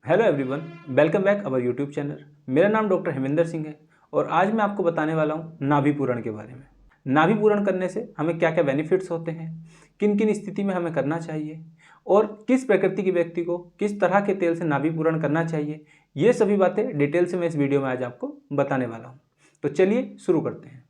Hello everyone, welcome back our YouTube channel. मेरा नाम doctor Hemendra Singh है और आज मैं आपको बताने वाला हूँ नाभि पूरण के बारे में। नाभि पूरण करने से हमें क्या क्या बेनिफिट्स होते हैं, किन किन स्थिति में हमें करना चाहिए और किस प्रकृति के व्यक्ति को किस तरह के तेल से नाभि पूरण करना चाहिए, ये सभी बातें डिटेल से मैं इस वीडियो में आज आपको बताने वाला हूँ। तो चलिए शुरू करते हैं।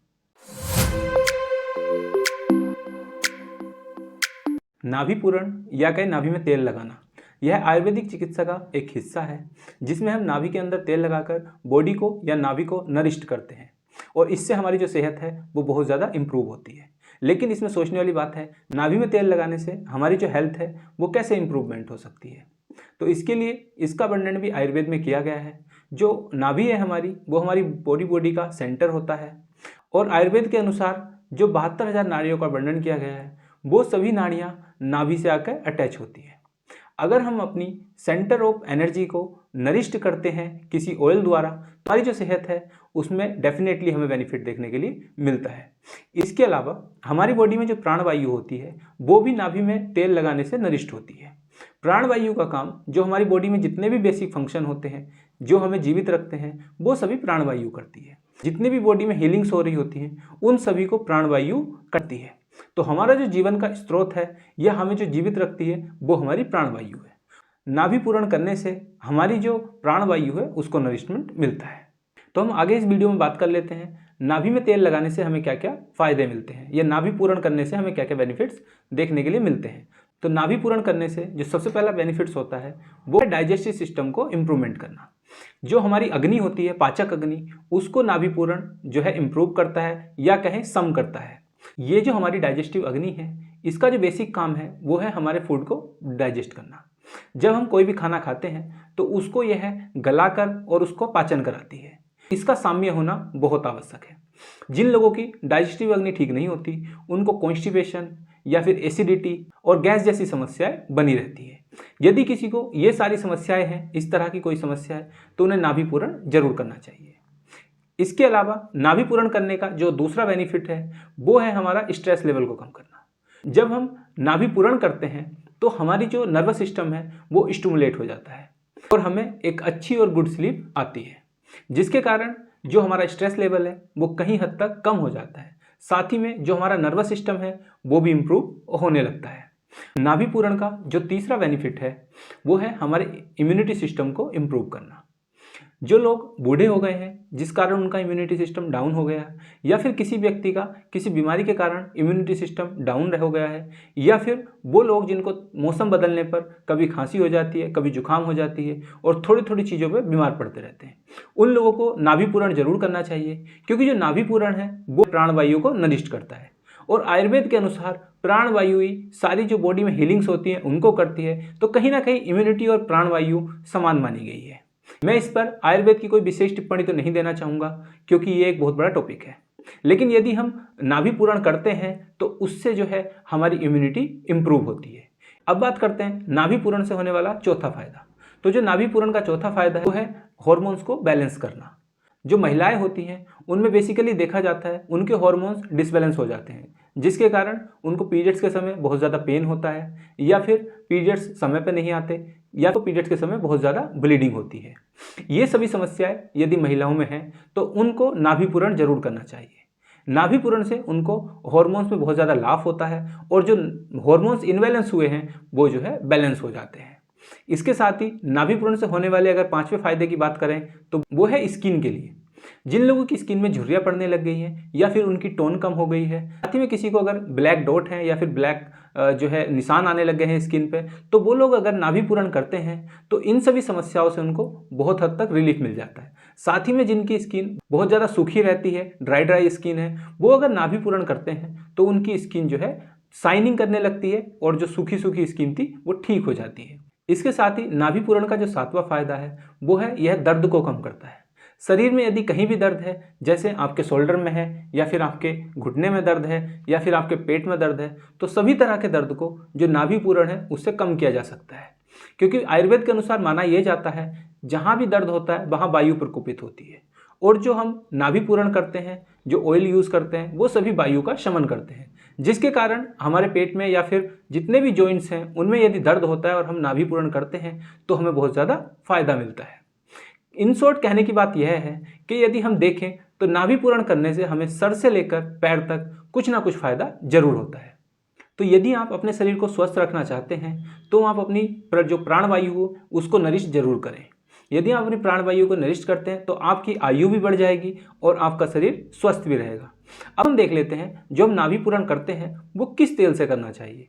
नाभि पूरण या कहीं नाभि में तेल लगाना, यह आयुर्वेदिक चिकित्सा का एक हिस्सा है जिसमें हम नाभि के अंदर तेल लगाकर बॉडी को या नाभि को नरिष्ट करते हैं और इससे हमारी जो सेहत है वो बहुत ज़्यादा इम्प्रूव होती है। लेकिन इसमें सोचने वाली बात है, नाभि में तेल लगाने से हमारी जो हेल्थ है वो कैसे इम्प्रूवमेंट हो सकती है। तो इसके लिए इसका वर्णन भी आयुर्वेद में किया गया है। जो नाभि है हमारी, वो हमारी बॉडी का सेंटर होता है और आयुर्वेद के अनुसार जो 72,000 नाड़ियों का वर्णन किया गया है वो सभी नाड़ियाँ नाभि से आकर अटैच होती है। अगर हम अपनी सेंटर ऑफ एनर्जी को नरिष्ट करते हैं किसी ऑयल द्वारा, तो हमारी जो सेहत है उसमें डेफिनेटली हमें बेनिफिट देखने के लिए मिलता है। इसके अलावा हमारी बॉडी में जो प्राणवायु होती है वो भी नाभि में तेल लगाने से नरिष्ट होती है। प्राणवायु का काम, जो हमारी बॉडी में जितने भी बेसिक फंक्शन होते हैं जो हमें जीवित रखते हैं, वो सभी प्राणवायु करती है। जितनी भी बॉडी में हीलिंग्स हो रही होती हैं उन सभी को प्राणवायु करती है। तो हमारा जो जीवन का स्रोत है या हमें जो जीवित रखती है वो हमारी प्राणवायु है। नाभि पूरण करने से हमारी जो प्राणवायु है उसको नरिशमेंट मिलता है। तो हम आगे इस वीडियो में बात कर लेते हैं नाभि में तेल लगाने से हमें क्या क्या फायदे मिलते हैं या नाभि पूरण करने से हमें क्या क्या बेनिफिट्स देखने के लिए मिलते हैं। तो नाभि पूरण करने से जो सबसे पहला बेनिफिट्स होता है वो है डाइजेस्टिव सिस्टम को इम्प्रूवमेंट करना। जो हमारी अग्नि होती है, पाचक अग्नि, उसको नाभि पूरण जो है इम्प्रूव करता है या कहें सम करता है। ये जो हमारी डाइजेस्टिव अग्नि है, इसका जो बेसिक काम है वो है हमारे फूड को डाइजेस्ट करना। जब हम कोई भी खाना खाते हैं तो उसको यह गलाकर और उसको पाचन कराती है। इसका साम्य होना बहुत आवश्यक है। जिन लोगों की डाइजेस्टिव अग्नि ठीक नहीं होती उनको कॉन्स्टिपेशन या फिर एसिडिटी और गैस जैसी समस्याएं बनी रहती है। यदि किसी को ये सारी समस्याएं हैं, इस तरह की कोई समस्या है, तो उन्हें नाभि पूरण जरूर करना चाहिए। इसके अलावा नाभि पूरण करने का जो दूसरा बेनिफिट है वो है हमारा स्ट्रेस लेवल को कम करना। जब हम नाभि पूरण करते हैं तो हमारी जो नर्वस सिस्टम है वो स्टिमुलेट हो जाता है और हमें एक अच्छी और गुड स्लीप आती है, जिसके कारण जो हमारा स्ट्रेस लेवल है वो कहीं हद तक कम हो जाता है। साथ ही में जो हमारा नर्वस सिस्टम है वो भी इम्प्रूव होने लगता है। नाभि पूरण का जो तीसरा बेनिफिट है वो है हमारे इम्यूनिटी सिस्टम को इम्प्रूव करना। जो लोग बूढ़े हो गए हैं जिस कारण उनका इम्यूनिटी सिस्टम डाउन हो गया है, या फिर किसी व्यक्ति का किसी बीमारी के कारण इम्यूनिटी सिस्टम डाउन हो गया है, या फिर वो लोग जिनको मौसम बदलने पर कभी खांसी हो जाती है, कभी जुकाम हो जाती है और थोड़ी थोड़ी चीज़ों पर बीमार पड़ते रहते हैं, उन लोगों को नाभि पूरण जरूर करना चाहिए। क्योंकि जो नाभि पूरण है वो प्राणवायु को नरिष्ट करता है और आयुर्वेद के अनुसार प्राणवायु ही सारी जो बॉडी में हीलिंग्स होती हैं उनको करती है। तो कहीं ना कहीं इम्यूनिटी और प्राणवायु समान मानी गई है। मैं इस पर आयुर्वेद की कोई विशेष टिप्पणी तो नहीं देना चाहूँगा क्योंकि ये एक बहुत बड़ा टॉपिक है। लेकिन यदि हम नाभि पूरण करते हैं तो उससे जो है हमारी इम्यूनिटी इम्प्रूव होती है। अब बात करते हैं नाभि पूरण से होने वाला चौथा फायदा। तो जो नाभि पूरण का चौथा फायदा है वो है हार्मोन्स को बैलेंस करना। जो महिलाएं होती हैं उनमें बेसिकली देखा जाता है उनके हार्मोन्स डिसबैलेंस हो जाते हैं, जिसके कारण उनको पीरियड्स के समय बहुत ज़्यादा पेन होता है, या फिर पीरियड्स समय पर नहीं आते, या तो पीरियड्स के समय बहुत ज़्यादा ब्लीडिंग होती है। ये सभी समस्याएं यदि महिलाओं में हैं तो उनको नाभि पूरण जरूर करना चाहिए। नाभि पूरण से उनको हार्मोन्स में बहुत ज़्यादा लाभ होता है और जो हार्मोन्स इनबैलेंस हुए हैं वो जो है बैलेंस हो जाते हैं। इसके साथ ही नाभि पूरण से होने वाले अगर पांचवें फायदे की बात करें तो वो है स्किन के लिए। जिन लोगों की स्किन में झुर्रियाँ पड़ने लग गई हैं या फिर उनकी टोन कम हो गई है, साथ ही में किसी को अगर ब्लैक डॉट है या फिर ब्लैक जो है निशान आने लग गए हैं स्किन पे, तो वो लोग अगर नाभि पूरण करते हैं तो इन सभी समस्याओं से उनको बहुत हद तक रिलीफ मिल जाता है। साथ ही में जिनकी स्किन बहुत ज़्यादा सूखी रहती है, ड्राई स्किन है, वो अगर नाभि पूरण करते हैं तो उनकी स्किन जो है शाइनिंग करने लगती है और जो सूखी सूखी स्किन थी वो ठीक हो जाती है। इसके साथ ही नाभि पूरण का जो सातवां फायदा है वो है यह दर्द को कम करता है। शरीर में यदि कहीं भी दर्द है, जैसे आपके शोल्डर में है या फिर आपके घुटने में दर्द है या फिर आपके पेट में दर्द है, तो सभी तरह के दर्द को जो नाभि पूरण है उससे कम किया जा सकता है। क्योंकि आयुर्वेद के अनुसार माना यह जाता है जहाँ भी दर्द होता है वहाँ वायु प्रकोपित होती है और जो हम नाभि पूरण करते हैं, जो ऑयल यूज़ करते हैं, वो सभी वायु का शमन करते हैं। जिसके कारण हमारे पेट में या फिर जितने भी जॉइंट्स हैं उनमें यदि दर्द होता है और हम नाभि पूरण करते हैं तो हमें बहुत ज़्यादा फायदा मिलता है। इन शॉर्ट कहने की बात यह है कि यदि हम देखें तो नाभि पूरण करने से हमें सर से लेकर पैर तक कुछ ना कुछ फायदा जरूर होता है। तो यदि आप अपने शरीर को स्वस्थ रखना चाहते हैं तो आप अपनी जो प्राणवायु हो उसको नरिश जरूर करें। यदि आप अपनी प्राणवायु को नरिश करते हैं तो आपकी आयु भी बढ़ जाएगी और आपका शरीर स्वस्थ भी रहेगा। अब हम देख लेते हैं जो हम नाभि पूरण करते हैं वो किस तेल से करना चाहिए।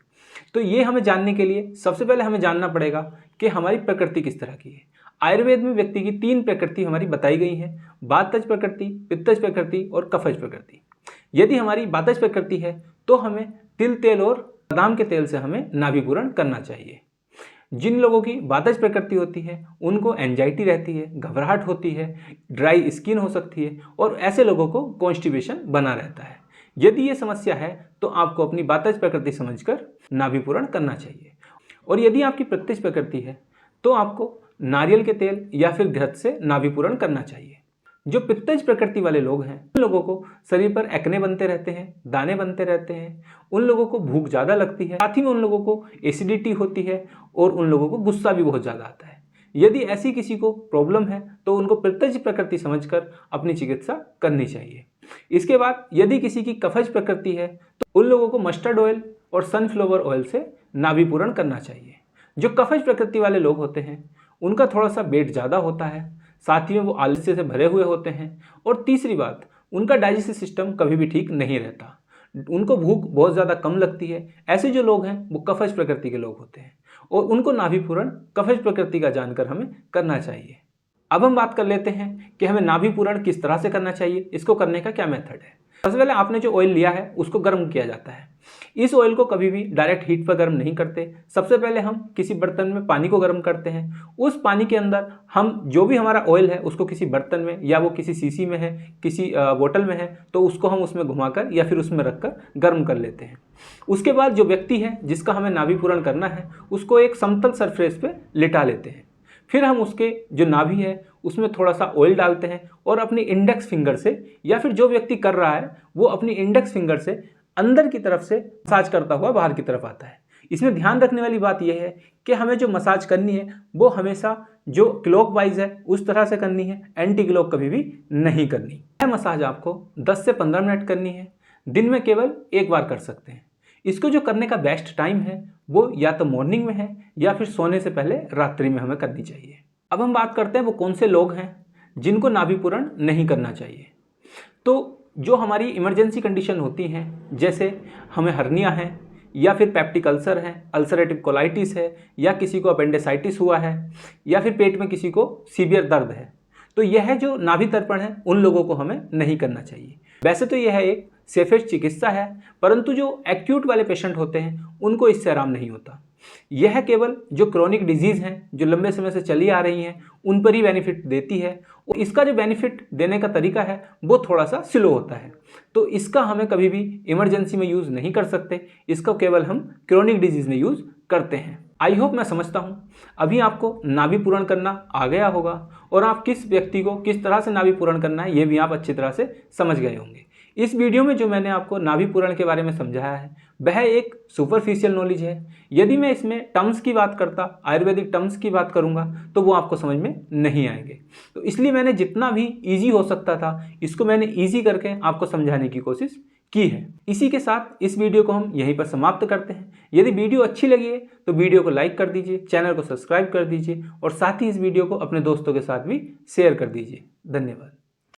तो ये हमें जानने के लिए सबसे पहले हमें जानना पड़ेगा कि हमारी प्रकृति किस तरह की है। आयुर्वेद में व्यक्ति की 3 प्रकृति हमारी बताई गई है, वातज प्रकृति, पित्तज प्रकृति और कफज प्रकृति। यदि हमारी वातज प्रकृति है तो हमें तिल तेल और बादाम के तेल से हमें नाभि पूरण करना चाहिए। जिन लोगों की वातज प्रकृति होती है उनको एंजाइटी रहती है, घबराहट होती है, ड्राई स्किन हो सकती है और ऐसे लोगों को कॉन्स्टिपेशन बना रहता है। यदि ये समस्या है तो आपको अपनी वातज प्रकृति समझकर नाभि पूरण करना चाहिए। और यदि आपकी पित्तज प्रकृति है तो आपको नारियल के तेल या फिर घृत से नाभि पूरण करना चाहिए। जो पित्तज प्रकृति वाले लोग हैं उन लोगों को शरीर पर एक्ने बनते रहते हैं, दाने बनते रहते हैं, उन लोगों को भूख ज़्यादा लगती है, साथ ही में उन लोगों को एसिडिटी होती है और उन लोगों को गुस्सा भी बहुत ज़्यादा आता है। यदि ऐसी किसी को प्रॉब्लम है तो उनको पित्तज प्रकृति समझकर अपनी चिकित्सा करनी चाहिए। इसके बाद यदि किसी की कफज प्रकृति है तो उन लोगों को मस्टर्ड ऑयल और सनफ्लावर ऑयल से नाभि पूरण करना चाहिए। जो कफज प्रकृति वाले लोग होते हैं उनका थोड़ा सा वेट ज़्यादा होता है, साथ ही में वो आलस्य से भरे हुए होते हैं और तीसरी बात उनका डाइजेस्टिव सिस्टम कभी भी ठीक नहीं रहता, उनको भूख बहुत ज़्यादा कम लगती है। ऐसे जो लोग हैं वो कफज प्रकृति के लोग होते हैं और उनको नाभि पूरण कफज प्रकृति का जानकर हमें करना चाहिए। अब हम बात कर लेते हैं कि हमें नाभि पूरण किस तरह से करना चाहिए, इसको करने का क्या मेथड है। सबसे पहले आपने जो ऑयल लिया है उसको गर्म किया जाता है। इस ऑयल को कभी भी डायरेक्ट हीट पर गर्म नहीं करते। सबसे पहले हम किसी बर्तन में पानी को गर्म करते हैं। उस पानी के अंदर हम जो भी हमारा ऑयल है उसको किसी बर्तन में या वो किसी सीसी में है, किसी बोतल में है तो उसको हम उसमें घुमाकर या फिर उसमें रखकर गर्म कर लेते हैं। उसके बाद जो व्यक्ति है जिसका हमें नाभि पूरण करना है उसको एक समतल सरफेस पे लिटा लेते हैं। फिर हम उसके जो नाभि है उसमें थोड़ा सा ऑयल डालते हैं और अपनी इंडेक्स फिंगर से या फिर जो व्यक्ति कर रहा है वो अपनी इंडेक्स फिंगर से अंदर की तरफ से मसाज करता हुआ बाहर की तरफ आता है। इसमें ध्यान रखने वाली बात यह है कि हमें जो मसाज करनी है वो हमेशा जो क्लॉकवाइज है उस तरह से करनी है, एंटी क्लॉक कभी भी नहीं करनी। यह मसाज आपको 10 से 15 मिनट करनी है, दिन में केवल एक बार कर सकते हैं। इसको जो करने का बेस्ट टाइम है वो या तो मॉर्निंग में है या फिर सोने से पहले रात्रि में हमें करनी चाहिए। अब हम बात करते हैं वो कौन से लोग हैं जिनको नाभि पूरण नहीं करना चाहिए। तो जो हमारी इमरजेंसी कंडीशन होती हैं, जैसे हमें हर्निया है या फिर पेप्टिक अल्सर है, अल्सरेटिव कोलाइटिस है या किसी को अपेंडिसाइटिस हुआ है या फिर पेट में किसी को सीवियर दर्द है, तो यह जो नाभि तर्पण है उन लोगों को हमें नहीं करना चाहिए। वैसे तो यह एक सेफेस्ट चिकित्सा है, परंतु जो एक्यूट वाले पेशेंट होते हैं उनको इससे आराम नहीं होता। यह केवल जो क्रोनिक डिजीज़ हैं जो लंबे समय से चली आ रही हैं उन पर ही बेनिफिट देती है और इसका जो बेनिफिट देने का तरीका है वो थोड़ा सा स्लो होता है। तो इसका हमें कभी भी इमरजेंसी में यूज़ नहीं कर सकते, इसको केवल हम क्रोनिक डिजीज़ में यूज़ करते हैं। आई होप मैं समझता हूँ अभी आपको नाभि पूरण करना आ गया होगा और आप किस व्यक्ति को किस तरह से नाभि पूरण करना है ये भी आप अच्छी तरह से समझ गए होंगे। इस वीडियो में जो मैंने आपको नाभि पूरण के बारे में समझाया है वह एक सुपरफिशियल नॉलेज है। यदि मैं इसमें टर्म्स की बात करता, आयुर्वेदिक टर्म्स की बात करूंगा तो वो आपको समझ में नहीं आएंगे। तो इसलिए मैंने जितना भी इजी हो सकता था इसको मैंने इजी करके आपको समझाने की कोशिश की है। इसी के साथ इस वीडियो को हम यहीं पर समाप्त करते हैं। यदि वीडियो अच्छी लगी है तो वीडियो को लाइक कर दीजिए, चैनल को सब्सक्राइब कर दीजिए और साथ ही इस वीडियो को अपने दोस्तों के साथ भी शेयर कर दीजिए। धन्यवाद।